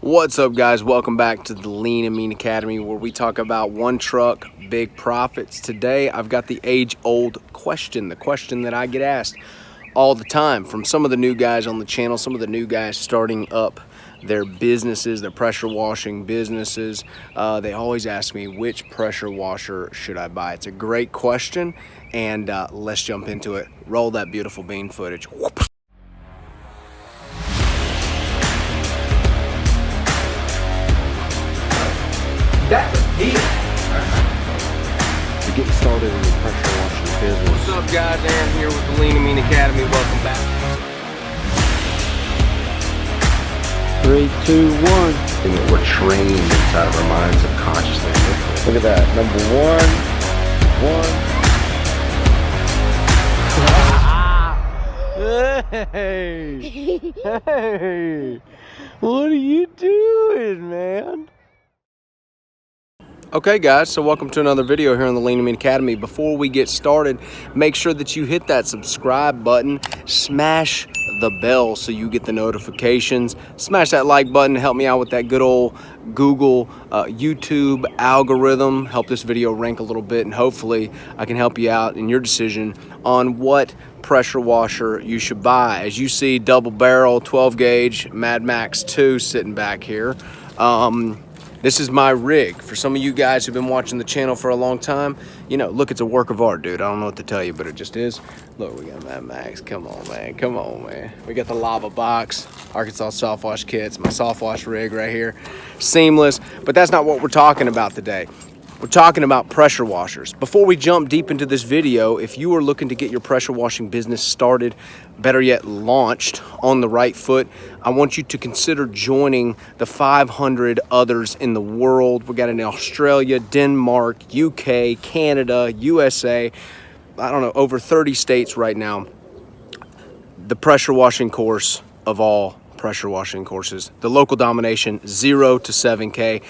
What's up, guys? Welcome back to the Lean and Mean Academy, where we talk about one truck, big profits. Today I've got the age-old question, the question that I get asked all the time from some of the new guys on the channel, some of the new guys starting up their businesses, their pressure washing businesses. They always ask me, which pressure washer should I buy? It's a great question, and let's jump into it. Roll that beautiful bean footage. Whoop. That's a deal. To get started in the pressure washing business. What's up, guys? Aaron here with the Lean and Mean Academy. Welcome back. 3, 2, 1. And that we're trained inside of our minds subconsciously. Look at that. Number one. Hey! Hey! What are you doing, man? Okay, guys, so welcome to another video here on the Lean and Mean Academy. Before we get started, make sure that you hit that subscribe button, smash the bell so you get the notifications, smash that like button, help me out with that good old Google, YouTube algorithm, help this video rank a little bit, and hopefully I can help you out in your decision on what pressure washer you should buy. As you see, double barrel, 12 gauge, Mad Max 2 sitting back here. This is my rig. For some of you guys who've been watching the channel for a long time, you know, look, it's a work of art, dude. I don't know what to tell you, but it just is. Look, we got Mad Max. Come on, man. Come on, man. We got the lava box, Arkansas soft wash kits, my soft wash rig right here. Seamless, but that's not what we're talking about today. We're talking about pressure washers. Before we jump deep into this video, if you are looking to get your pressure washing business started, better yet launched on the right foot, I want you to consider joining the 500 others in the world. We got in Australia, Denmark, UK, Canada, USA, I don't know, over 30 states right now. The pressure washing course of all pressure washing courses. The local domination, 0 to 7K.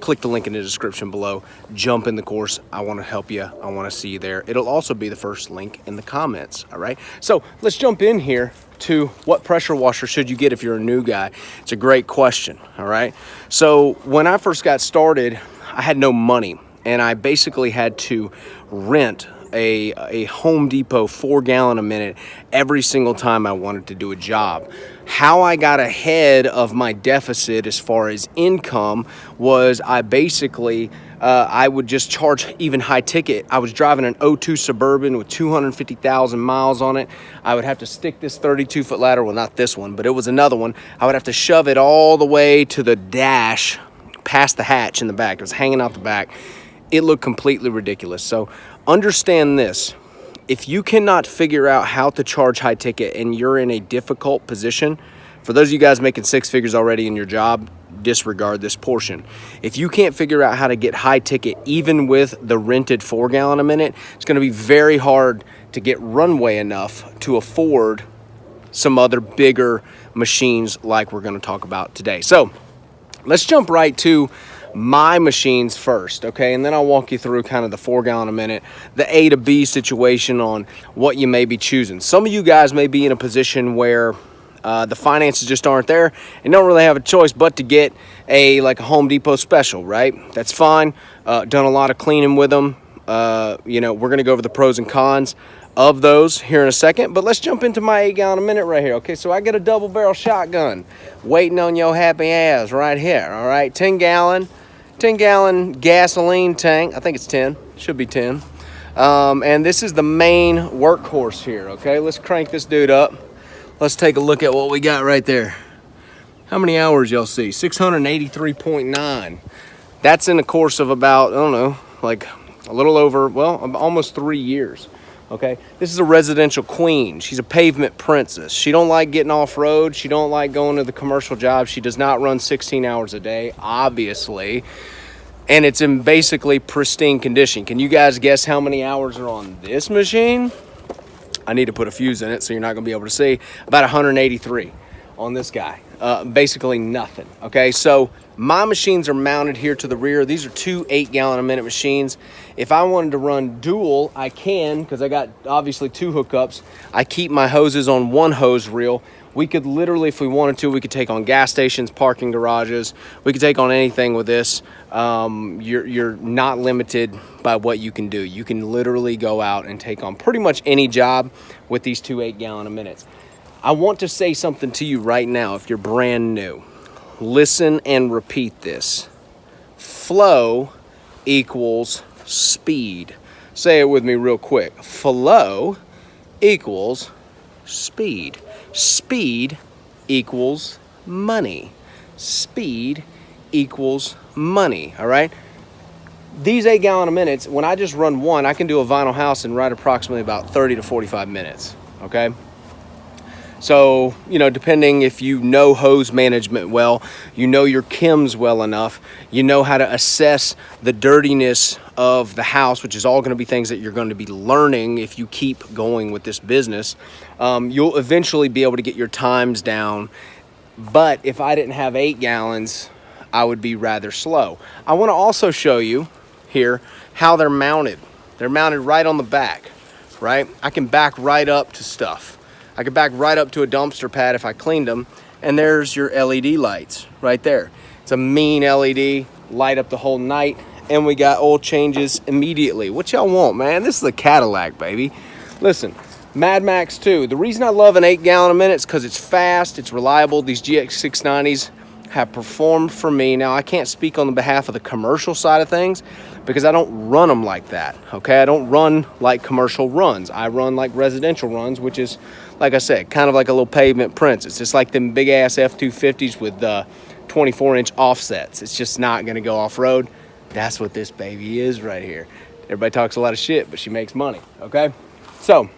Click the link in the description below. Jump in the course. I want to help you. I want to see you there. It'll also be the first link in the comments. All right. So let's jump in here to what pressure washer should you get if you're a new guy. It's a great question. All right. So when I first got started, I had no money, and I basically had to rent a Home Depot 4-gallon a minute every single time I wanted to do a job. How I got ahead of my deficit as far as income was I basically I would just charge even high ticket. I was driving an 02 Suburban with 250,000 miles on it. I would have to stick this 32-foot ladder, well, not this one, but it was another one. I would have to shove it all the way to the dash past the hatch in the back. It was hanging out the back. It looked completely ridiculous. So understand this. If you cannot figure out how to charge high ticket and you're in a difficult position, for those of you guys making 6 figures already in your job, disregard this portion. If you can't figure out how to get high ticket, even with the rented 4-gallon a minute, it's going to be very hard to get runway enough to afford some other bigger machines like we're going to talk about today. So let's jump right to my machines first, okay? And then I'll walk you through kind of the 4-gallon a minute, the A to B situation on what you may be choosing. Some of you guys may be in a position where the finances just aren't there and don't really have a choice but to get like a Home Depot special, right? That's fine. Done a lot of cleaning with them. You know, we're gonna go over the pros and cons of those here in a second, but let's jump into my 8-gallon a minute right here. Okay, so I got a double barrel shotgun waiting on your happy ass right here. All right, 10 gallon gasoline tank. I think it's 10, should be 10. And this is the main workhorse here. Okay, let's crank this dude up. Let's take a look at what we got right there. How many hours y'all see? 683.9. That's in the course of about, I don't know, like a little over, well, almost 3 years. Okay, this is a residential queen. She's a pavement princess. She don't like getting off-road. She don't like going to the commercial job. She does not run 16 hours a day, obviously. And it's in basically pristine condition. Can you guys guess how many hours are on this machine? I need to put a fuse in it so you're not gonna be able to see. About 183 on this guy. Basically nothing, okay? So my machines are mounted here to the rear. These are 2 8-gallon a minute machines. If I wanted to run dual, I can, because I got obviously 2 hookups. I keep my hoses on one hose reel. we could literally, if we wanted to, we could take on gas stations, parking garages. We could take on anything with this. You're not limited by what you can do. You can literally go out and take on pretty much any job with these 2 8-gallon-a-minutes. I want to say something to you right now if you're brand new. Listen and repeat this. Flow equals speed. Say it with me real quick. Flow equals speed. Speed equals money. Speed equals money, all right? These 8-gallon-a-minutes, when I just run one, I can do a vinyl house in right approximately about 30 to 45 minutes, okay? So, you know, depending if you know hose management well, you know your chems well enough, you know how to assess the dirtiness of the house, which is all going to be things that you're going to be learning if you keep going with this business. You'll eventually be able to get your times down. But if I didn't have 8 gallons, I would be rather slow. I want to also show you here how they're mounted. They're mounted right on the back, right? I can back right up to stuff. I could back right up to a dumpster pad if I cleaned them, and there's your LED lights right there. It's a mean LED, light up the whole night, and we got oil changes immediately. What y'all want, man? This is a Cadillac, baby. Listen, Mad Max 2. The reason I love an 8-gallon-a-minute is because it's fast, it's reliable. These GX690s have performed for me. Now, I can't speak on the behalf of the commercial side of things because I don't run them like that, okay? I don't run like commercial runs. I run like residential runs, which is, like I said, kind of like a little pavement prince. It's just like them big-ass F-250s with 24-inch offsets. It's just not going to go off-road. That's what this baby is right here. Everybody talks a lot of shit, but she makes money, okay? So,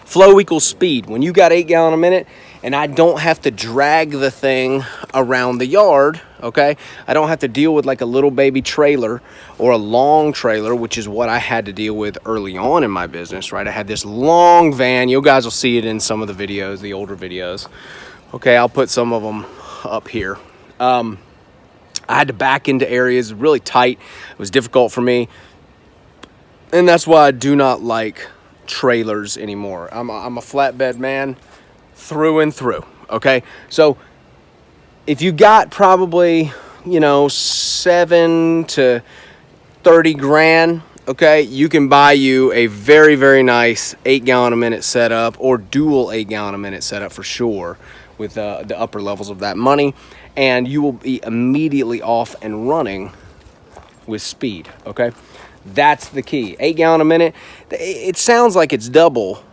flow equals speed. When you got 8-gallon-a-minute and I don't have to drag the thing around the yard, okay? I don't have to deal with like a little baby trailer or a long trailer, which is what I had to deal with early on in my business, right? I had this long van. You guys will see it in some of the videos, the older videos. Okay, I'll put some of them up here. I had to back into areas really tight. It was difficult for me. And that's why I do not like trailers anymore. I'm a flatbed man through and through, okay? So if you got probably, you know, 7 to 30 grand, okay, you can buy you a very, very nice 8-gallon-a-minute setup or dual 8-gallon-a-minute setup for sure with the upper levels of that money, and you will be immediately off and running with speed, okay? That's the key. 8-gallon-a-minute, it sounds like it's double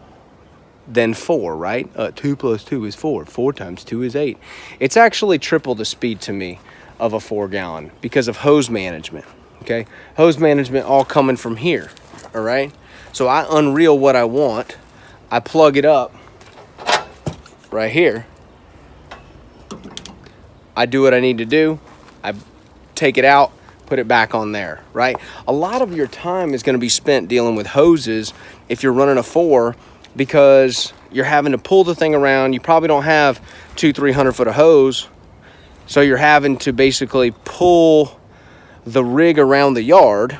than 4, right? 2 plus 2 is 4. 4 times 2 is 8. It's actually triple the speed to me of a 4-gallon because of hose management, okay? Hose management all coming from here, all right? So I unreel what I want. I plug it up right here. I do what I need to do. I take it out, put it back on there, right? A lot of your time is going to be spent dealing with hoses if you're running a 4 because you're having to pull the thing around. You probably don't have 200-300 foot of hose, so you're having to basically pull the rig around the yard,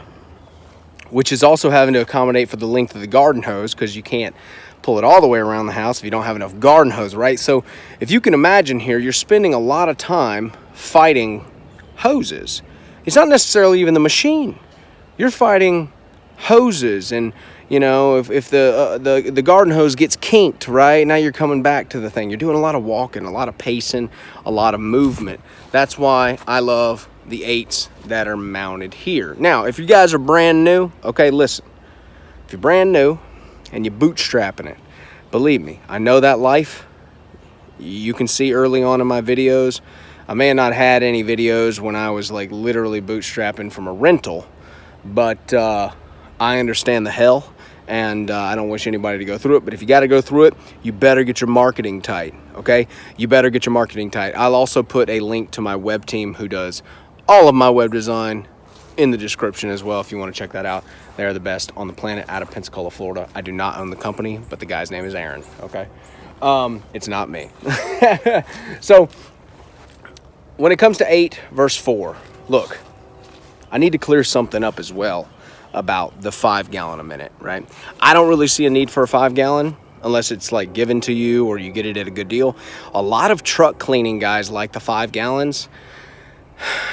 which is also having to accommodate for the length of the garden hose because you can't pull it all the way around the house if you don't have enough garden hose, right? So if you can imagine here, you're spending a lot of time fighting hoses. It's not necessarily even the machine. You're fighting hoses, and you know, if the garden hose gets kinked, right, now you're coming back to the thing. You're doing a lot of walking, a lot of pacing, a lot of movement. That's why I love the 8s that are mounted here. Now, if you guys are brand new, okay, listen. If you're brand new and you're bootstrapping it, believe me, I know that life. You can see early on in my videos, I may have not had any videos when I was like literally bootstrapping from a rental, but I understand the hell, and I don't wish anybody to go through it. But if you got to go through it, you better get your marketing tight, okay? You better get your marketing tight. I'll also put a link to my web team who does all of my web design in the description as well if you want to check that out. They're the best on the planet out of Pensacola, Florida. I do not own the company, but the guy's name is Aaron, okay? It's not me. So when it comes to 8 verse 4, look, I need to clear something up as well about the 5-gallon-a-minute, right? I don't really see a need for a 5-gallon unless it's like given to you or you get it at a good deal. A lot of truck cleaning guys like the 5 gallons,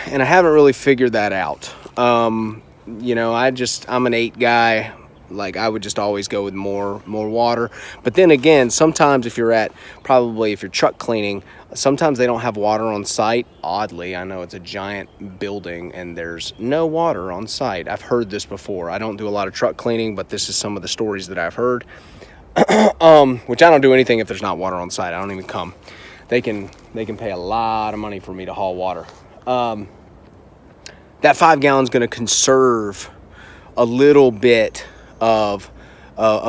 and I haven't really figured that out. You know, I'm an 8 guy. Like, I would just always go with more water. But then again, sometimes if you're truck cleaning, sometimes they don't have water on site. Oddly, I know it's a giant building and there's no water on site. I've heard this before. I don't do a lot of truck cleaning, but this is some of the stories that I've heard. Which I don't do anything if there's not water on site. I don't even come. They can pay a lot of money for me to haul water. That 5 gallon is going to conserve a little bit of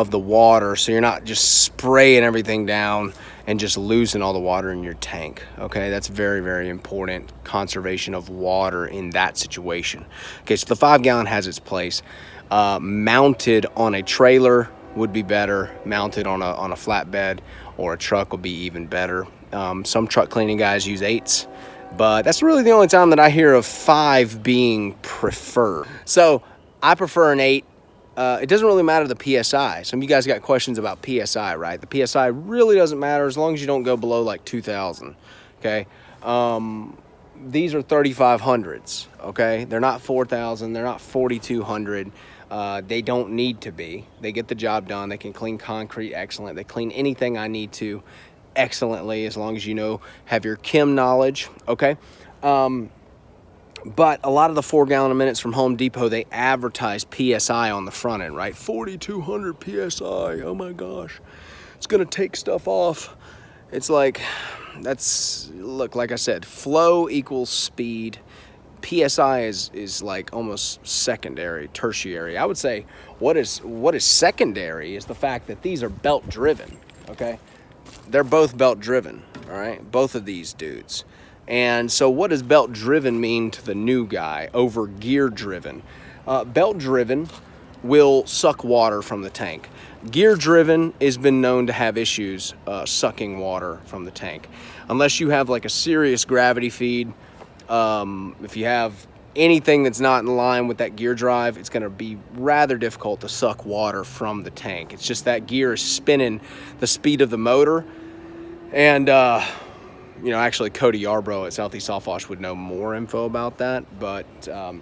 the water, so you're not just spraying everything down and just losing all the water in your tank. Okay, that's very, very important. Conservation of water in that situation. Okay, so the 5 gallon has its place. Mounted on a trailer would be better. Mounted on a flatbed or a truck would be even better. Some truck cleaning guys use 8s, but that's really the only time that I hear of 5 being preferred. So I prefer an 8. It doesn't really matter the PSI. Some of you guys got questions about PSI, right? The PSI really doesn't matter as long as you don't go below like 2,000, okay? These are 3,500s, okay? They're not 4,000. They're not 4,200. They don't need to be. They get the job done. They can clean concrete excellent. They clean anything I need to excellently, as long as you have your chem knowledge, okay? But a lot of the 4 gallon a minutes from Home Depot, they advertise PSI on the front end, right? 4,200 PSI, oh my gosh. It's gonna take stuff off. It's like, look, like I said, flow equals speed. PSI is like almost secondary, tertiary. I would say what is secondary is the fact that these are belt driven, okay? They're both belt driven, all right? Both of these dudes. And so what does belt driven mean to the new guy over gear driven? Belt driven will suck water from the tank. Gear driven has been known to have issues sucking water from the tank. Unless you have like a serious gravity feed, if you have anything that's not in line with that gear drive, it's going to be rather difficult to suck water from the tank. It's just that gear is spinning the speed of the motor. And you know, actually Cody Yarbrough at Southeast Soft Wash would know more info about that, but I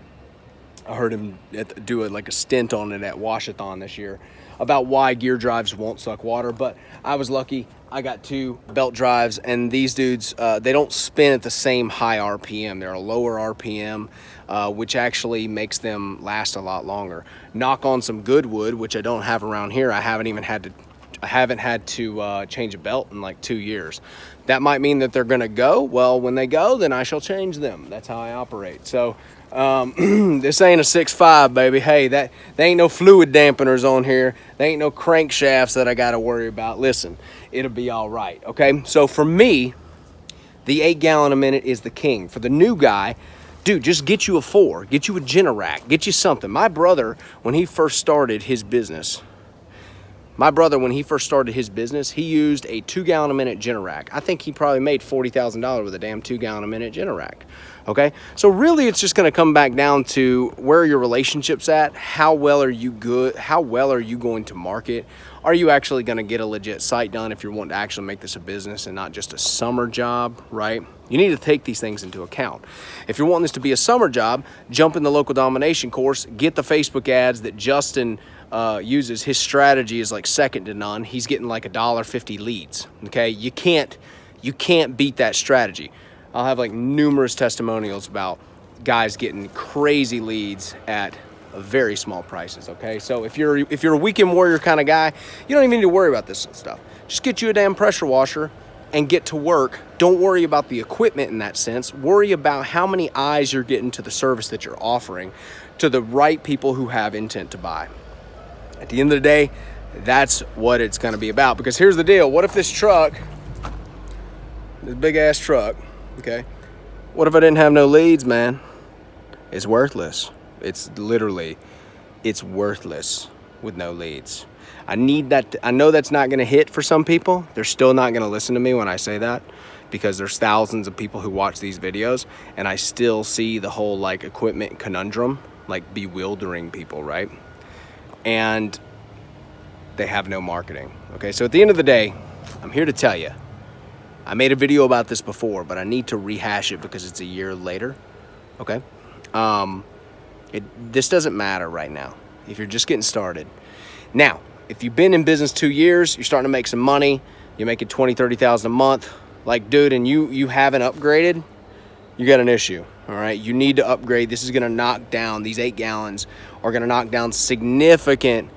heard him do like a stint on it at Washathon this year about why gear drives won't suck water. But I was lucky. I got 2 belt drives, and these dudes, they don't spin at the same high RPM. They're a lower RPM, which actually makes them last a lot longer. Knock on some good wood, which I don't have around here. I haven't had to change a belt in like 2 years. That might mean that they're gonna go. Well, when they go, then I shall change them. That's how I operate. So this ain't a 6.5, baby. Hey, there ain't no fluid dampeners on here. There ain't no crankshafts that I gotta worry about. Listen, it'll be all right, okay? So for me, the 8 gallon a minute is the king. For the new guy, dude, just get you a 4, get you a Generac, get you something. My brother, when he first started his business, he used a 2 gallon a minute Generac. I think he probably made $40,000 with a damn 2 gallon a minute Generac. Okay, so really it's just going to come back down to where your relationship's at. How well are you going to market? Are you actually going to get a legit site done if you're wanting to actually make this a business and not just a summer job, right? You need to take these things into account. If you're wanting this to be a summer job, jump in the local domination course, get the Facebook ads that Justin uses. His strategy is like second to none. He's getting like $1.50 leads. Okay, you can't beat that strategy. I'll have like numerous testimonials about guys getting crazy leads at very small prices. Okay, so if you're a weekend warrior kind of guy, you don't even need to worry about this stuff. Just get you a damn pressure washer and get to work. Don't worry about the equipment in that sense. Worry about how many eyes you're getting to the service that you're offering to the right people who have intent to buy. At the end of the day, that's what it's going to be about. Because here's the deal. What if this big ass truck, okay, what if I didn't have no leads, man? It's worthless. It's worthless with no leads. I need that. I know that's not going to hit for some people. They're still not going to listen to me when I say that, because there's thousands of people who watch these videos, and I still see the whole like equipment conundrum like bewildering people, right? And they have no marketing. Okay, so at the end of the day, I'm here to tell you, I made a video about this before, but I need to rehash it because it's a year later. Okay, this doesn't matter right now if you're just getting started. Now, if you've been in business 2 years, you're starting to make some money, you're making 20, 30,000 a month, like, dude, and you haven't upgraded, you got an issue. All right, you need to upgrade. This is going to knock down, these 8 gallons are going to knock down significant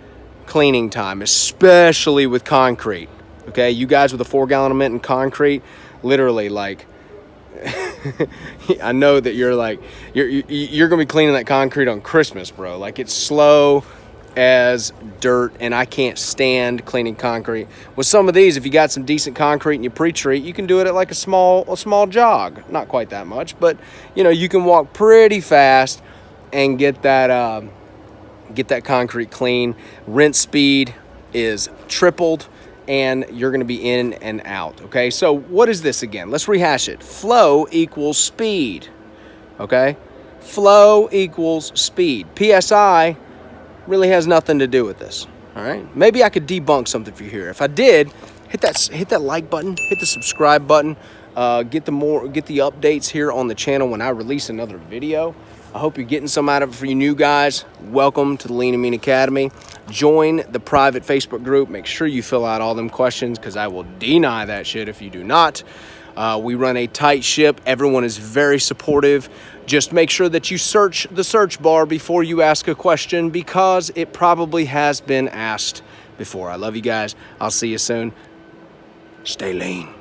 cleaning time, especially with concrete. Okay, you guys with a 4-gallon a minute in concrete, literally, like, I know that you're like, you're gonna be cleaning that concrete on Christmas, bro. Like, it's slow as dirt, and I can't stand cleaning concrete. With some of these, if you got some decent concrete and you pre-treat, you can do it at like a small jog. Not quite that much, but you know, you can walk pretty fast and get that concrete clean. Rinse speed is tripled, and you're going to be in and out. Okay, so what is this again? Let's rehash it. Flow equals speed. Okay, flow equals speed. PSI really has nothing to do with this. All right, maybe I could debunk something for you here. If I did, hit that like button, hit the subscribe button, get the updates here on the channel when I release another video. I hope you're getting some out of it. For you new guys, welcome to the Lean and Mean Academy. Join the private Facebook group. Make sure you fill out all them questions, because I will deny that shit if you do not. We run a tight ship. Everyone is very supportive. Just make sure that you search the search bar before you ask a question, because it probably has been asked before. I love you guys. I'll see you soon. Stay lean.